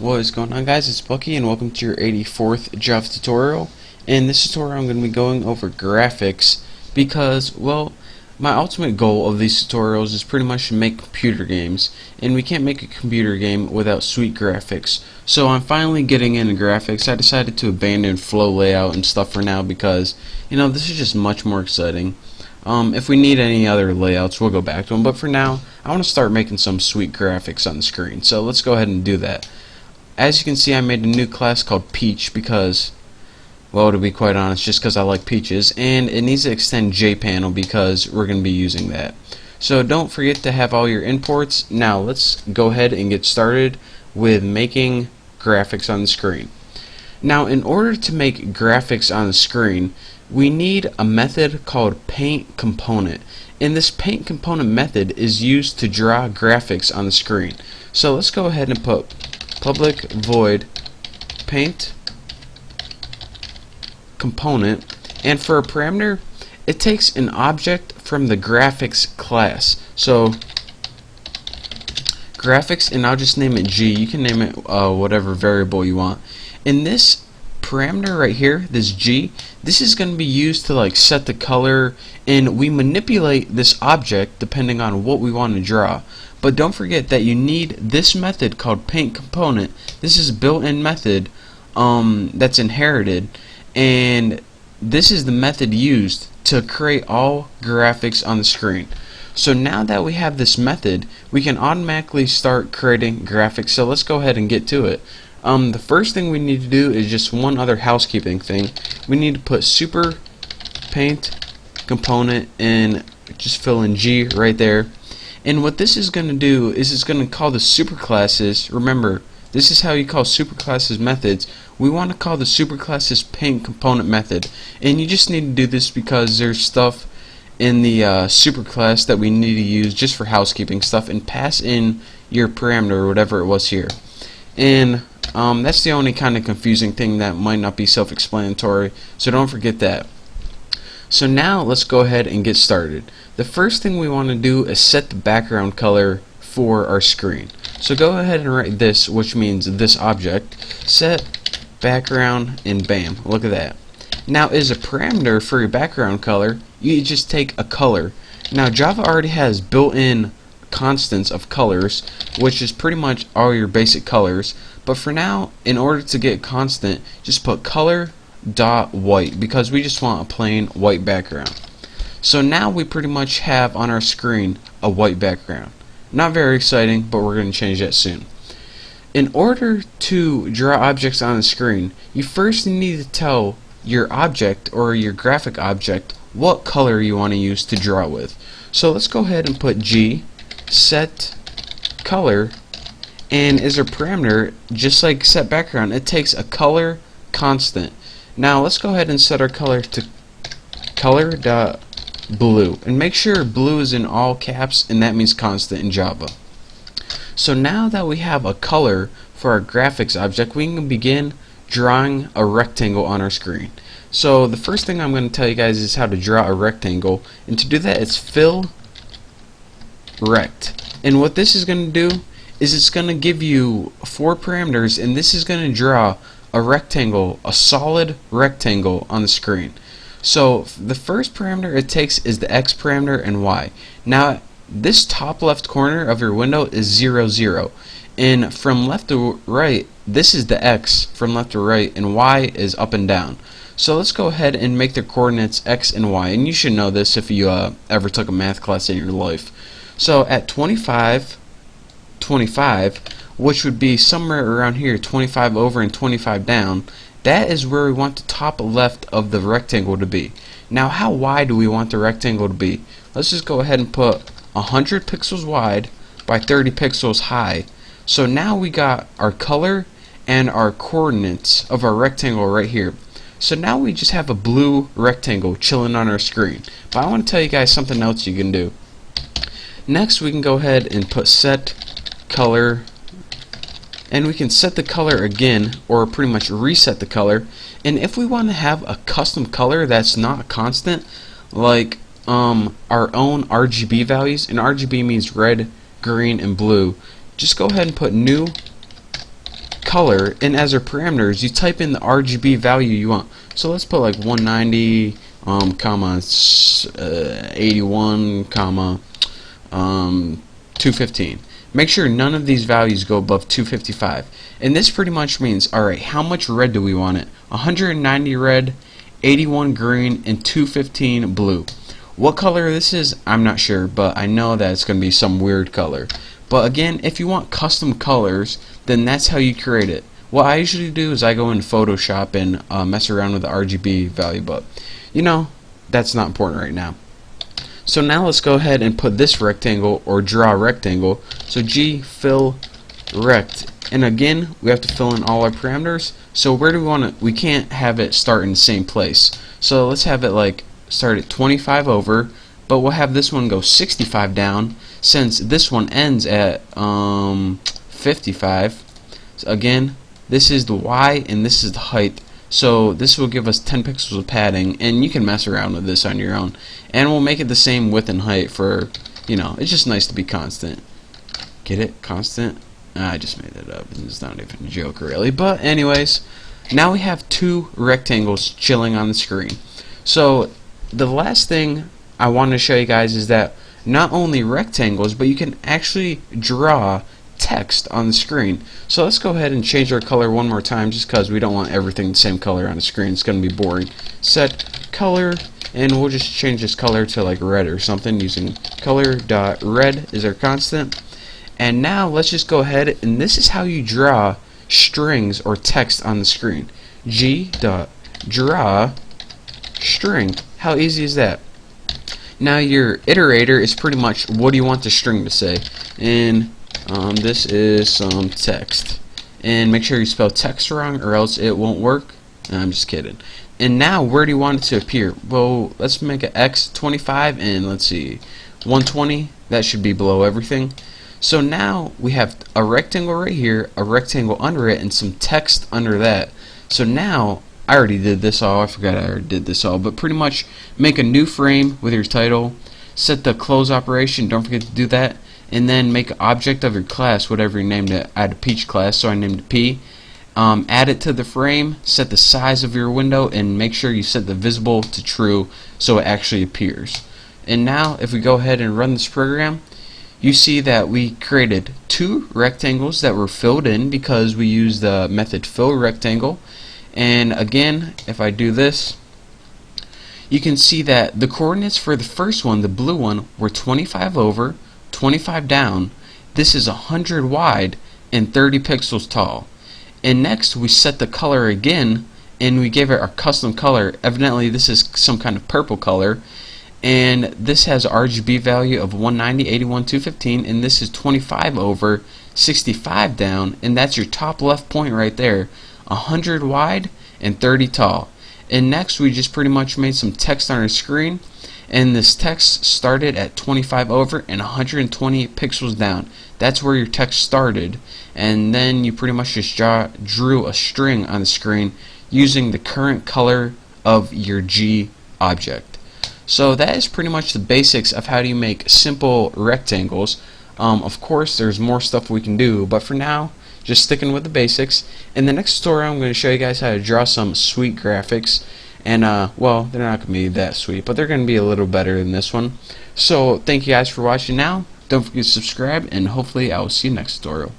What is going on, guys? It's Bucky and welcome to your 84th Java tutorial. In this tutorial I'm going to be going over graphics because, well, my ultimate goal of these tutorials is pretty much to make computer games, and we can't make a computer game without sweet graphics. So I'm finally getting into graphics. I decided to abandon flow layout and stuff for now because, this is just much more exciting. If we need any other layouts, we'll go back to them, but for now I want to start making some sweet graphics on the screen. So let's go ahead and do that. As you can see, I made a new class called Peach because, well, to be quite honest, just because I like peaches, and it needs to extend JPanel because we're going to be using that. So don't forget to have all your imports. Now let's go ahead and get started with making graphics on the screen. Now, in order to make graphics on the screen, we need a method called Paint Component, and this Paint Component method is used to draw graphics on the screen. So let's go ahead and put public void paint component, and for a parameter it takes an object from the graphics class. So graphics, and I'll just name it G. You can name it whatever variable you want. In this parameter right here, this G, this is going to be used to set the color, and we manipulate this object depending on what we want to draw. But don't forget that you need this method called Paint Component. This is a built-in method that's inherited, and this is the method used to create all graphics on the screen. So now that we have this method, we can automatically start creating graphics. So let's go ahead and get to it. The first thing we need to do is just one other housekeeping thing. We need to put super paint component and just fill in G right there. And what this is going to do is it's going to call the superclasses. Remember, this is how you call superclasses methods. We want to call the superclasses paint component method. And you just need to do this because there's stuff in the superclass that we need to use just for housekeeping stuff, and pass in your parameter or whatever it was here. And that's the only kind of confusing thing that might not be self-explanatory, so don't forget that. So now let's go ahead and get started. The first thing we want to do is set the background color for our screen. So go ahead and write this, which means this object, set background, and bam, look at that. Now, as a parameter for your background color, you just take a color. Now, Java already has built-in constants of colors, which is pretty much all your basic colors, but for now, in order to get constant, just put color dot white, because we just want a plain white background. So now we pretty much have on our screen a white background. Not very exciting, but we're going to change that soon. In order to draw objects on the screen, you first need to tell your object or your graphic object what color you want to use to draw with. So let's go ahead and put G set color, and as a parameter, just like set background, it takes a color constant. Now let's go ahead and set our color to color.blue, and make sure blue is in all caps, and that means constant in Java. So now that we have a color for our graphics object, we can begin drawing a rectangle on our screen. So the first thing I'm going to tell you guys is how to draw a rectangle, and to do that it's fill rect. And what this is going to do is it's going to give you 4 parameters, and this is going to draw a rectangle, a solid rectangle on the screen. So the first parameter it takes is the X parameter and Y. Now this top left corner of your window is 0, 0, and from left to right this is the X from left to right, and Y is up and down. So let's go ahead and make the coordinates X and Y, and you should know this if you ever took a math class in your life. So at 25, 25, which would be somewhere around here, 25 over and 25 down, that is where we want the top left of the rectangle to be. Now, how wide do we want the rectangle to be? Let's just go ahead and put 100 pixels wide by 30 pixels high. So now we got our color and our coordinates of our rectangle right here. So now we just have a blue rectangle chilling on our screen. But I want to tell you guys something else you can do. Next, we can go ahead and put set color, and we can set the color again, or pretty much reset the color. And if we want to have a custom color that's not constant, like our own RGB values, and RGB means red, green, and blue, just go ahead and put new color, and as our parameters you type in the RGB value you want. So let's put like 190 comma 81 comma 215. Make sure none of these values go above 255, and this pretty much means, alright, how much red do we want it? 190 red, 81 green, and 215 blue. What color this is, I'm not sure, but I know that it's going to be some weird color. But again, if you want custom colors, then that's how you create it. What I usually do is I go in Photoshop and mess around with the RGB value, but you know, that's not important right now. So now let's go ahead and put this rectangle, or draw a rectangle. So G fill rect, and again we have to fill in all our parameters. So where do we want it? We can't have it start in the same place, so let's have it like start at 25 over, but we'll have this one go 65 down since this one ends at 55. So again, this is the Y and this is the height, so this will give us 10 pixels of padding, and you can mess around with this on your own, and we'll make it the same width and height for, you know, it's just nice to be constant. Get it? Constant? I just made that up. It's not even a joke really, but anyways, now we have two rectangles chilling on the screen. So the last thing I want to show you guys is that not only rectangles, but you can actually draw text on the screen. So let's go ahead and change our color one more time, just because we don't want everything the same color on the screen. It's going to be boring. Set color, and we'll just change this color to like red or something using color.red is our constant. And now let's just go ahead, and this is how you draw strings or text on the screen. G.draw string. How easy is that? Now your iterator is pretty much what do you want the string to say, and this is some text, and make sure you spell text wrong or else it won't work. I'm just kidding. And now where do you want it to appear? Well, let's make an X 25, and let's see, 120. That should be below everything. So now we have a rectangle right here, a rectangle under it, and some text under that. So now I already did this all. I forgot I already did this all, but pretty much make a new frame with your title, set the close operation, don't forget to do that, and then make an object of your class, whatever you named it. I had a peach class, so I named it P. Add it to the frame, set the size of your window, and make sure you set the visible to true so it actually appears. And now if we go ahead and run this program, you see that we created two rectangles that were filled in because we used the method fill rectangle. And again, if I do this, you can see that the coordinates for the first one, the blue one, were 25 over, 25 down. This is 100 wide and 30 pixels tall. And next we set the color again, and we gave it our custom color. Evidently this is some kind of purple color, and this has RGB value of 190, 81, 215, and this is 25 over, 65 down, and that's your top left point right there. 100 wide and 30 tall. And next we just pretty much made some text on our screen, and this text started at 25 over and 120 pixels down. That's where your text started, and then you pretty much just drew a string on the screen using the current color of your G object. So that is pretty much the basics of how do you make simple rectangles. Of course there's more stuff we can do, but for now just sticking with the basics. In the next tutorial I'm going to show you guys how to draw some sweet graphics, and well, they're not going to be that sweet, but they're going to be a little better than this one. So thank you guys for watching. Now don't forget to subscribe, and hopefully I will see you next tutorial.